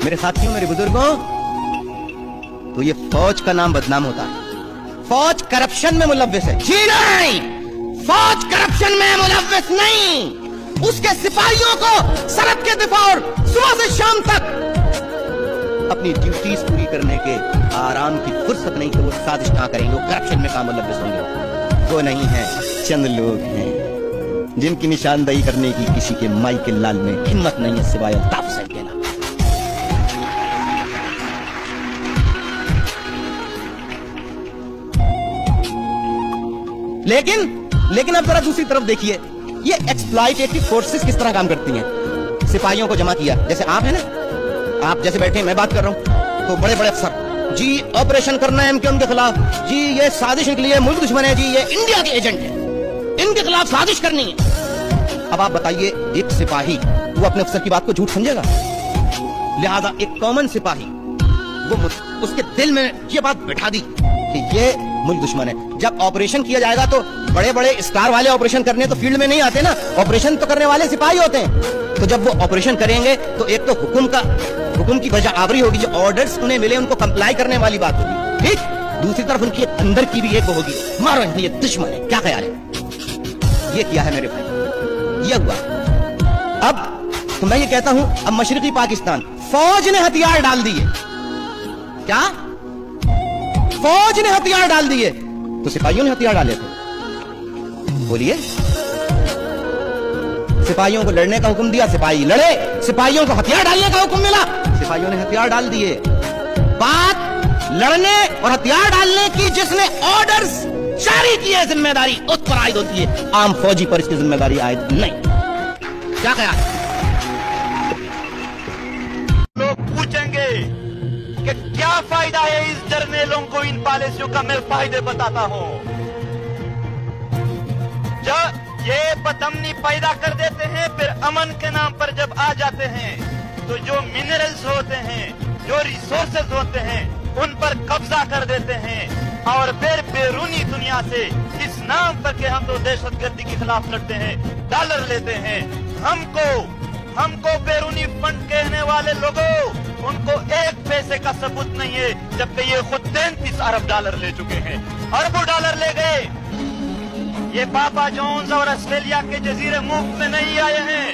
मेरे साथियों, मेरे बुजुर्गों, तो ये फौज का नाम बदनाम होता है। फौज करप्शन में मुलव्विस है। जी नहीं, फौज करप्शन में मुलव्विस नहीं। उसके सिपाहियों को सरहद के दिफा और सुबह से शाम तक अपनी ड्यूटीज पूरी करने के आराम की फुर्सत नहीं कि वो साजिश ना करेंगे, वो करप्शन में काम मुलव्विस होंगे। वो नहीं है, चंद लोग हैं जिनकी निशानदेही करने की किसी के माई के लाल में हिम्मत नहीं है सिवाय अल्ताफ हुसैन के नाम। लेकिन अब जरा दूसरी तरफ देखिए, ये एक्सप्लॉइटेटिव फोर्सेस किस तरह काम करती हैं। सिपाहियों को जमा किया, जैसे आप हैं ना, आप जैसे बैठे मैं बात कर रहा हूं, तो बड़े बड़े अफसर जी ऑपरेशन करना है इनके उनके खिलाफ, जी ये साजिश निकली है, मुल्क दुश्मन है, जी ये इंडिया के एजेंट है, इनके खिलाफ साजिश करनी है। अब आप बताइए, एक सिपाही वो अपने अफसर की बात को झूठ समझेगा? लिहाजा एक कॉमन सिपाही वो उसके दिल में ये बात बैठा दी कि ये मुल्क दुश्मन है। जब ऑपरेशन किया जाएगा तो बड़े बड़े स्टार वाले ऑपरेशन करने तो फील्ड में नहीं आते ना, ऑपरेशन तो करने वाले सिपाही होते हैं। तो जब वो ऑपरेशन करेंगे तो एक तो हुक्म की वजह आवरी होगी, जो ऑर्डर्स उन्हें मिले उनको कंप्लाई करने वाली बात होगी, ठीक। दूसरी तरफ उनकी अंदर की भी एक होगी, मारो ये दुश्मन है, क्या ख्याल है? ये किया है मेरे भाई, ये हुआ। अब तो मैं ये कहता हूं, अब मशरकी पाकिस्तान फौज ने हथियार डाल दिए। क्या फौज ने हथियार डाल दिए? तो सिपाहियों ने हथियार डाले थे? बोलिए। सिपाहियों को लड़ने का हुक्म दिया, सिपाही लड़े। सिपाहियों को हथियार डालने का हुक्म मिला, सिपाहियों ने हथियार डाल दिए। बात लड़ने और हथियार डालने की जिसने ऑर्डर्स जारी किए जिम्मेदारी उस पर आयद होती है, आम फौजी पर इसकी जिम्मेदारी आयद नहीं। क्या ख्याल? लोग पूछेंगे कि क्या फायदा है इस जर्नेलों को, इन पॉलिसियों का मैं फायदे बताता हूं। जब ये बदअमनी पैदा कर देते हैं, फिर अमन के नाम पर जब आ जाते हैं तो जो मिनरल्स होते हैं, जो रिसोर्सेज होते हैं, उन पर कब्जा कर देते हैं और फिर बैरूनी दुनिया से इस नाम पर कि हम तो दहशतगर्दी के खिलाफ लड़ते हैं, डॉलर लेते हैं। हमको बैरूनी फंड कहने वाले लोगों, उनको एक पैसे का सबूत नहीं है, जबकि ये खुद 33 अरब डॉलर ले चुके हैं, अरबों डॉलर ले गए। ये पापा जॉन्स और ऑस्ट्रेलिया के जजीरे मुफ्त में नहीं आए हैं,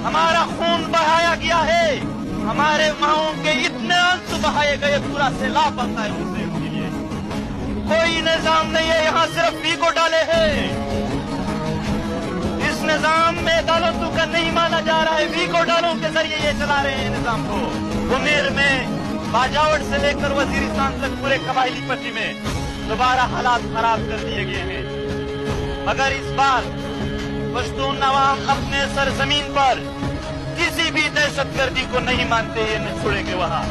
हमारा खून बहाया गया है, हमारे माओं के इतने आंसू बहाए गए, पूरा सैलाब आता है उनसे। उनके लिए कोई निजाम नहीं है, यहाँ सिर्फ वीगो डाले हैं। इस निजाम में अदालतों का नहीं माना जा रहा है, वीगो डालों के जरिए ये चला रहे हैं निजाम को। गुमेर में बाजावट से लेकर वजीरिस्तान तक पूरे कबायली पट्टी में दोबारा हालात खराब कर दिए गए हैं। अगर इस बार पश्तून नवाम अपने सरजमीन पर किसी भी दहशतगर्दी को नहीं मानते हैं, न छोड़ेंगे वहां।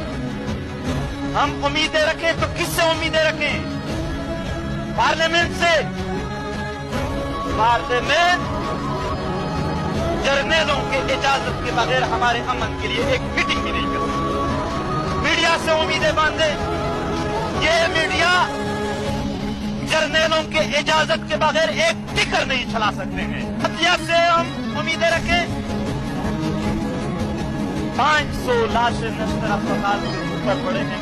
हम उम्मीदें रखें तो किससे उम्मीदें रखें? पार्लियामेंट से? पार्लियामेंट जर्नेलों के इजाजत के बगैर हमारे अमन के लिए एक मीटिंग भी नहीं कर सकते। मीडिया से उम्मीदें बांधे, ये मीडिया जर्नेलों के इजाजत के बगैर एक टिकर नहीं चला सकते हैं। हथियार से हम उम्मीदें रखें, 500 लाशें नश्तर अस्पताल के ऊपर पड़े हैं,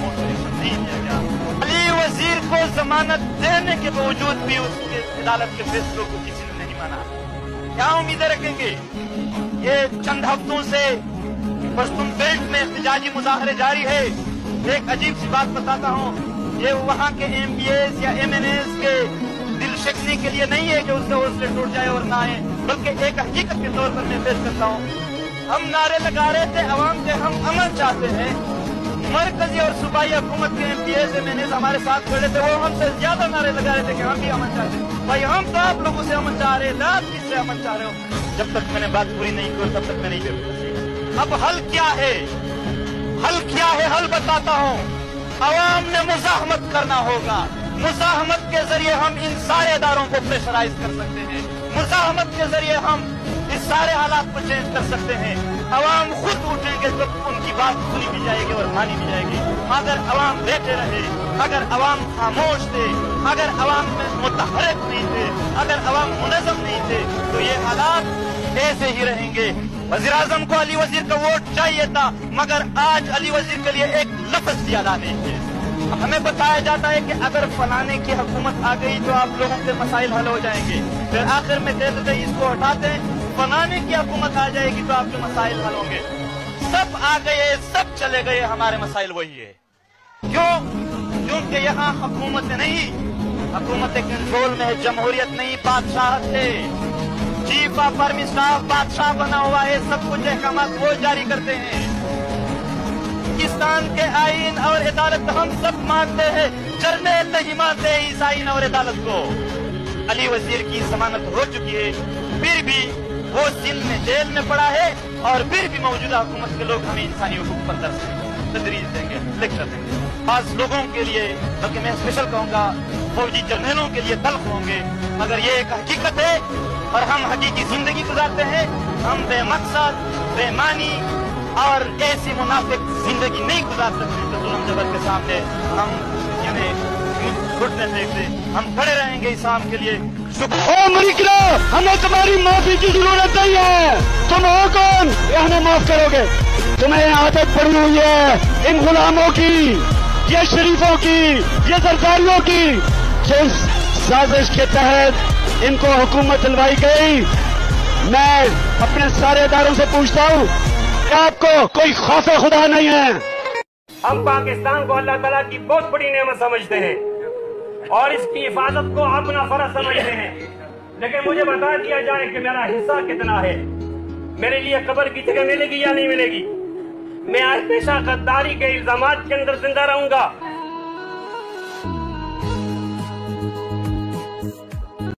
मोटिवेशन नहीं दिया गया। अली वजीर को जमानत देने के बावजूद भी उसके अदालत के फैसलों को किसी ने नहीं माना। क्या उम्मीदें रखेंगे? ये चंद हफ्तों से पश्तून बेल्ट में एहतजाजी मुजाहरे जारी है। एक अजीब सी बात बताता हूँ, ये वहाँ के MPAs या MNAs के दिल शिकने के लिए नहीं है कि उससे हौसले टूट जाए और ना आए, बल्कि एक हकीकत के तौर पर मैं पेश करता हूँ। हम नारे लगा रहे थे अवाम के, हम अमन चाहते हैं। मरकजी और सूबाई हुकूमत के MPAs MNAs हमारे साथ खड़े थे, वो हमसे ज्यादा नारे लगा रहे थे कि हम भी अमन चाहते हैं। भाई हम तो आप लोगों से अमन चाह रहे थे, आप किससे अमन चाह रहे हो? जब तक मैंने बात पूरी नहीं की तब तक मैं नहीं कर। अब हल क्या है? हल बताता हूँ। अवाम ने मुजाहमत करना होगा। मुजाहमत के जरिए हम इन सारे इदारों को प्रेशराइज कर सकते हैं। मुजाहमत के जरिए हम इस सारे हालात को चेंज कर सकते हैं। अवाम खुद उठेंगे तो उनकी बात सुनी भी जाएगी और मानी भी जाएगी। अगर अवाम बैठे रहे, अगर अवाम खामोश थे, अगर अवाम में मुतहर्रिक नहीं थे, अगर अवाम मुनज़्ज़म नहीं थे, तो ये हालात ऐसे ही रहेंगे। वजीर आजम को अली वजीर का वोट चाहिए था, मगर आज अली वजीर के लिए एक लफ्ज भी अदा नहीं है। हमें बताया जाता है कि अगर फलाने की हुकूमत आ गई तो आप लोगों के मसाइल हल हो जाएंगे, फिर आखिर में कहते थे इसको हटाते हैं, फलाने की हुकूमत आ जाएगी तो आपके मसाइल हल होंगे। सब आ गए, सब चले गए, हमारे मसाइल वही है। क्यों? क्योंकि यहाँ हुकूमत नहीं, हुकूमत कंट्रोल में है, जमहूरियत नहीं, बादशाह थे। चीफ ऑफ आर्मी स्टाफ बादशाह बना हुआ है, सब कुछ अहकाम वो जारी करते हैं। पाकिस्तान के आइन और अदालत हम सब मानते हैं, जर्नल नहीं मानते इस आइन और अदालत को। अली वजीर की जमानत हो चुकी है, फिर भी वो सिंध में जेल में पड़ा है, और फिर भी मौजूदा हुकूमत के लोग हमें इंसानी हुकूक पर तदरीज देंगे, लेक्चर देंगे। खास लोगों के लिए, बल्कि मैं स्पेशल कहूँगा फौजी जर्नलों के लिए तल्ख होंगे, मगर ये एक हकीकत है और हम हकीकी जिंदगी गुजारते हैं। हम बेमकसद, बेमानी और ऐसी मुनाफिक जिंदगी नहीं गुजार सकते तो जुल्म जबर के सामने हम यानी घुटने फेंकते, हम खड़े रहेंगे इस्लाम के लिए। ओ अमेरिका, हमें तुम्हारी माफी की जरूरत नहीं है। तुम हो कौन? ये हमें माफ करोगे? तुम्हें आदत पड़ी हुई है इन गुलामों की, ये शरीफों की, ये सरकारियों की, जिस साजिश के तहत इनको हुकूमत दिलवाई गई। मैं अपने सारे इदारों से पूछता हूँ, आपको कोई खौफ खुदा नहीं है? हम पाकिस्तान को अल्लाह ताला की बहुत बड़ी नेमत समझते हैं और इसकी हिफाजत को अपना फर्ज समझते हैं, लेकिन मुझे बता दिया जाए कि मेरा हिस्सा कितना है, मेरे लिए कब्र की जगह मिलेगी या नहीं मिलेगी। मैं हमेशा गद्दारी के इल्जामात के अंदर जिंदा रहूंगा।